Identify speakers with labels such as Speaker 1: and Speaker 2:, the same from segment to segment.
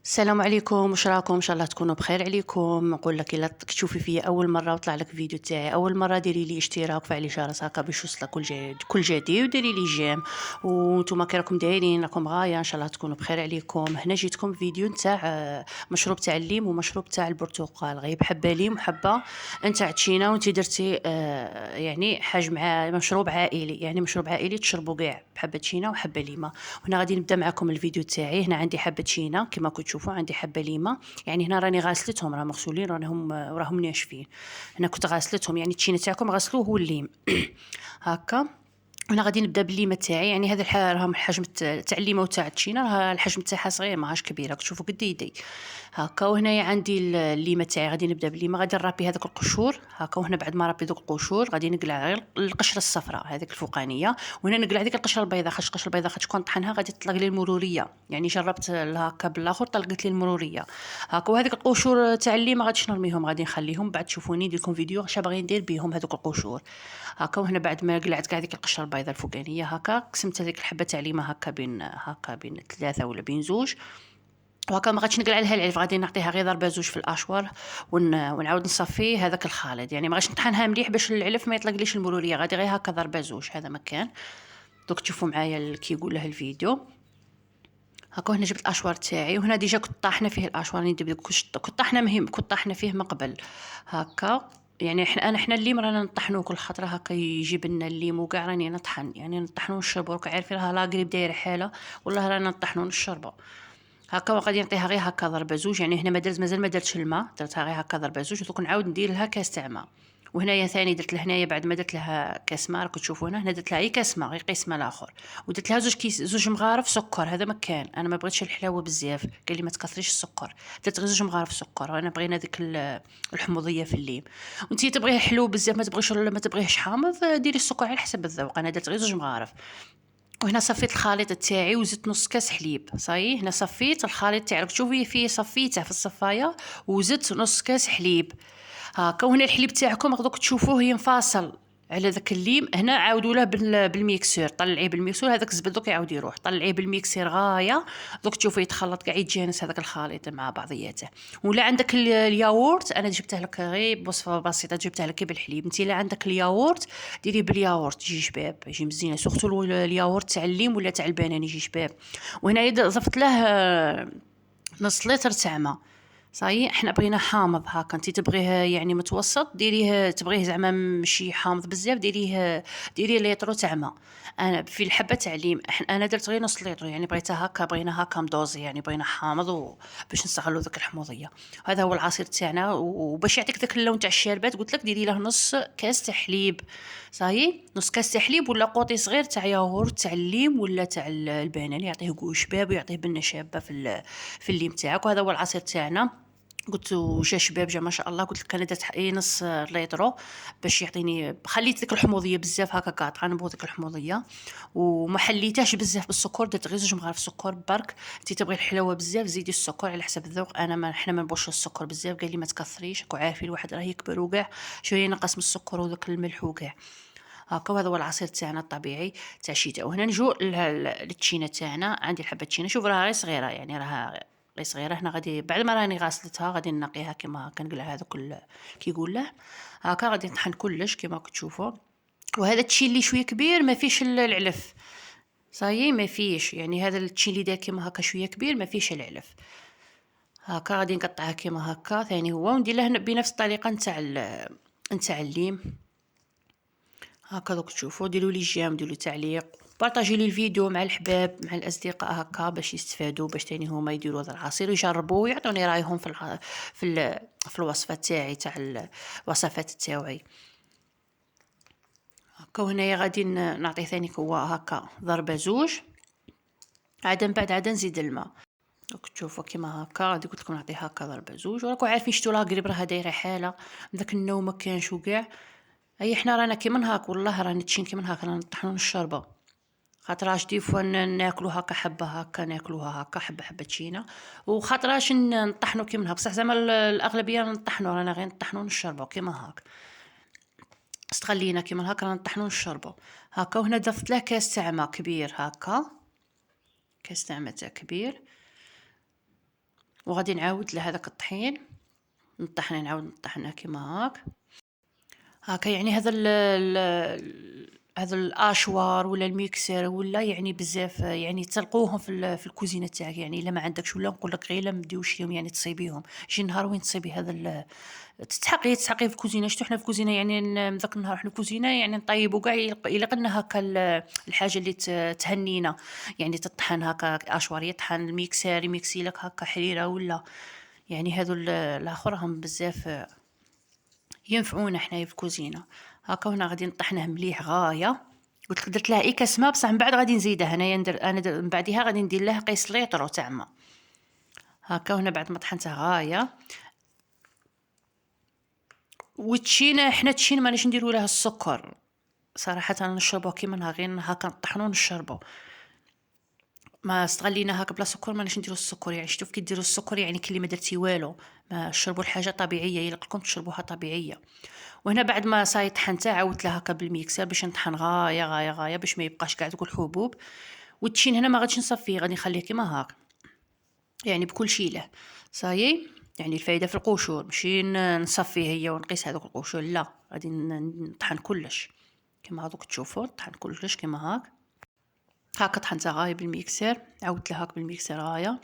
Speaker 1: السلام عليكم، واش راكم؟ ان شاء الله تكونوا بخير عليكم. نقول لك الا تشوفي فيا اول مره وطلع لك فيديو تاعي اول مره، ديري لي اشتراك وفعلي جرس هكا باش يوصلك كل جديد، وديري لي جيم. وانتم كي راكم دايرين؟ راكم غايه؟ ان شاء الله تكونوا بخير عليكم. هنا جيتكم فيديو نتاع مشروب تاع الليم ومشروب تاع البرتقال. غيب حبه ليم وحبه نتاع تشينا، وانت درتي يعني حجم مشروب عائلي، يعني مشروب عائلي تشربوا كاع بحبه تشينا وحبه ليمه. هنا غادي نبدا معكم الفيديو تاعي. هنا عندي حبه تشينا كما كتشوفوا، عندي حبه ليمه، يعني هنا راني غاسلتهم، راه مغسولين، راهم ناشفين. هنا كنت غاسلتهم، يعني التشينا تاعكم غسلوه والليم هكا. انا غادي نبدا بالليمه تاعي، يعني هذا راهم الحجم تاع الليمه وتاع التشينا، راه الحجم تاعها صغير ماهاش كبيره، كتشوفوا قد يدي هكا. وهنايا عندي الليمه تاعي، غادي نبدا بالليمه، غادي نرابي هذوك القشور هكا. وهنا بعد ما رابي دوك القشور غادي نقلع غير القشره الصفراء هذيك الفوقانيه، وهنا نقلع هذيك القشره البيضاء، خاطش القشره البيضاء خاطش كون طحنها غادي تطلق لي المروريه، يعني جربت هكا بالاخر طلقت لي المروريه هكا. وهذيك القشور تاع الليمه غاديش نرميهم، غادي نخليهم بعد تشوفوني ندير لكم فيديو اش باغي ندير بهم هذوك القشور هكا. وهنا بعد ما قلعت كاع ديك القشره البيضاء الفوقانيه هكا، قسمت هذيك الحبه تاع ليمه هكا بين ثلاثه ولا بين زوج، وهكا ما غاديش نقلع لها العلف، غادي نعطيها غير ضربه زوج في الاشوار ونعاود نصفي هذاك الخليط، يعني ما غاديش نطحنها مليح باش العلف ما يطلقليش المروريه، غادي غير هكا ضربه زوج هذا مكان. دوك تشوفوا معايا كي يقول له الفيديو هكا. هنا جبت الاشوار تاعي، وهنا ديجا كنت طاحنه فيه الاشوار، كنت طاحنه كنت طاحنه فيه من قبل هكا. يعني احنا الليم رانا نطحنوه كل خطره هكا، يجيب لنا الليم وكاع راني نطحن، يعني نطحنو نشربو، راك عارفين راه لا قريب داير حاله، والله رانا نطحنو نشربو هكا. وغادي نعطيها غير هكا ضربه زوج، يعني هنا مازال ما درتش الماء، درتها غير هكا ضربه زوج، ودوك نعاود ندير لها كاس تاع ماء. وهنايا ثاني درت لهنايا بعد ما درت لها كاس ماء، راكم تشوفوا هنا درت لها غير كاس ماء، غير قيس ماء الاخر، ودرت لها زوج مغارف سكر، هذا مكان انا ما بغيتش الحلاوه بزاف، قال لي ما تكثريش السكر، درت غير زوج مغارف سكر، انا بغينا ديك الحموضيه في الليم. وانتي تبغيه حلو بزاف ما تبغيهش حامض، ديري السكر على حسب الذوق، انا درت غير زوج مغارف. وهنا صفيت الخليط تاعي وزدت نص كاس حليب، صاي هنا صفيت الخليط تاعك، تشوفي فيه صفيته في الصفايه وزدت نص كاس حليب هاكا. وهنا الحليب تاعكم غدوك تشوفوه ينفصل على ذاك الليم، هنا عاودوا له بالميكسور، طلعيه بالميكسور، هذاك الزبد دوك يعاود يروح، طلعيه بالميكسور غايه، دوك تشوفيه يتخلط كاع يتجانس هذاك الخليط مع بعضياته. ولا عندك الياغورت، انا جبته لك غير بوصفه بسيطه، جبته لك بالحليب. انت لا عندك الياغورت ديري بالياغورت، يجي شباب، يجي مزيان، سورتو الياغورت تاع الليم ولا تاع البنان يجي شباب. وهنا ضفت له نص لتر تاع ماء، صاي احنا بغينا حامض هاكا، انت تبغيه يعني متوسط ديريه، تبغيه زعما ماشي حامض بزاف ديري لتر تاع ماء. انا في الحبه تاع الليم انا درت غير نص لتر، يعني بغيتها هكا، بغينا هكا مدوزي، يعني بغينا حامض باش نستغلوا ذاك الحموضيه. هذا هو العصير تاعنا، وباش يعطيك ذاك اللون تاع الشربات قلت لك ديري له نص كاس تاع حليب، صاي نص كاس تاع حليب ولا قوطي صغير تاع ياغورت تاع الليم ولا تاع البنان، يعطيه قوه شباب ويعطيه بنه شابه في الليم تاعك. وهذا هو العصير تاعنا. قلت جا شباب، جا ما شاء الله. قلت لك انا درت نص ليطرو باش يعطيني، خليت ديك الحموضيه بزاف هكا قاطعه، نبغي ديك الحموضيه، وما حليتهاش بزاف بالسكر، درت غير زوج مغارف سكر برك. انت تبغي الحلاوه بزاف زيدي السكر على حسب الذوق، انا ما حنا ما نبغوش السكر بزاف، قال لي ما تكثريش، راكو عارفين الواحد راه يكبر وكاع شويه نقص من السكر وذاك الملح وكاع هكا. وهذا هو العصير تاعنا الطبيعي تاع الشتاء. وهنا نجو للتشينه تاعنا، عندي الحبه تشينه، شوف راها غير صغيره، يعني راها غير صغيره. هنا غادي بعد ما راني غاسلتها غادي نقيها كما هكا، نقلع هذوك كي يقول له هكا، غادي نطحن كلش كما كتشوفوا. وهذا التشيلي شويه كبير ما فيش العلف، صايي ما فيش، يعني هذا التشيلي داير كيما هكا شويه كبير ما فيش العلف هكا. غادي نقطعها كيما هكا ثاني هو، وندير له بنفس الطريقه نتاع الليم هكا. دوك تشوفوا ديروا لي جيم، ديروا تعليق، بارطاجي لي الفيديو مع الحباب مع الاصدقاء هكا باش يستفادوا، باش تاني هما يديروا هذا العصير ويجربوا ويعطوني رايهم في الوصفه تاعي تاع الوصفات تاعي هكا. وهنايا غادي نعطي ثاني هو هكا ضربه زوج، عاد من بعد عاد نزيد الماء. دوك تشوفوا كيما هكا، غادي قلت لكم نعطي هكا ضربه زوج، وراكم عارفين شتو لا قريب راها دايره حاله، داك النوم ما كانش وكاع. اي حنا رانا كيما هاك، والله رانا تشين كيما هاك، رانا نطحنوا الشربه، خاطراش دي فوا ناكلو هكا حبه هكا، ناكلوها هكا حبه حبه تشينا، وخاطراش نطحنوا كيما هكا، بصح زعما الاغلبيه نطحنوا، رانا غير نطحنوا نشربوا كيما هاك، استغلينا كيما هكا رانا نطحنوا نشربوا هكا. وهنا ضفت له كاس تاع ماء كبير هكا، كاس تاع ماء كبير وغادي نعاود لهذاك الطحين نطحنه، نعاود نطحنه كيما هاك. هاكا يعني هذا الاشوار ولا الميكسر ولا يعني بزاف يعني تلقوهم في الكوزينه تاعك. يعني الا ما عندكش ولا نقول لك غير الا ما ديوش ليهم يعني تصيبيهم. شي نهار وين تصيبي هذا تسحقيه في الكوزينه. شتو حنا في الكوزينه يعني ذاك النهار حنا في الكوزينه يعني نطيبوا كاع الا قلنا هكا الحاجه اللي تهنينا يعني تطحن هكا اشوار، يطحن الميكسر يميكسي لك هكا حريره ولا يعني هذو الاخر هم بزاف ينفعونا حنايا في الكوزينه. هاكا هنا غادي نطحنه مليح غايه. قلت لك درت لها كسمه بصح من بعد غادي نزيدها هنايا انا من بعدها غادي ندير له قيس ليطرو تاع ما. هاكا هنا بعد ما طحنته غايه. والتشين حنا التشين ماناش نديروا له السكر صراحه، نشربوه كيما غير هاكا نطحنو نشربو. ما استغلينا هاك بلا سكر ماناش نديرو السكر. يعني شفتوا كي ديروا السكر يعني كلي ما درتي والو، ما شربوا الحاجه طبيعيه يلقلكم تشربوها طبيعيه. وهنا بعد ما صاي طحنتها عاودت لها هكا بالميكسر باش نطحن غايه غايه غايه باش ما يبقاش كاع دوك الحبوب. والتشين هنا ما غاديش نصفيه، غادي نخليه كيما هاك يعني بكل شي له صايي. يعني الفايده في القشور ماشي نصفيه هي ونقيس هذوك القشور، لا غادي نطحن كلش كيما هذوك تشوفوا. نطحن كلش كيما هاك. هاكا طحنتها غايه بالميكسر، عاودت لها هاك بالميكسر غايه.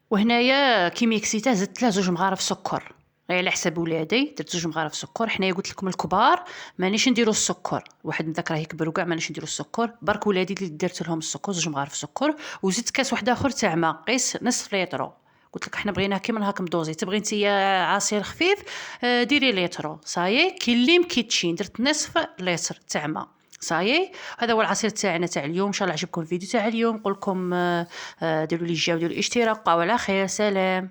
Speaker 1: وهنايا كي ميكسيته زدت له 2 مغارف سكر غير على حساب ولادي. درت 2 مغارف سكر. حنايا قلت لكم الكبار مانيش نديروا السكر، واحد من ذاك راه يكبروا كاع مانيش نديروا السكر، برك ولادي اللي درت لهم السكر 2 مغارف سكر. وزدت كاس واحد اخر تاع ماء قيس نصف لتر. قلت لك حنا بغيناه كيما هاك مدوزي. تبغي نتيا عصير خفيف ديري لتر صايي. كي الليم كي تشين درت نصف لتر تاع ماء صايي. هذا هو العصير تاعنا تاع اليوم. ان شاء الله عجبكم الفيديو تاع اليوم. نقول لكم ديروا لي جيم، ديروا اشتراك، وعلى خير، سلام.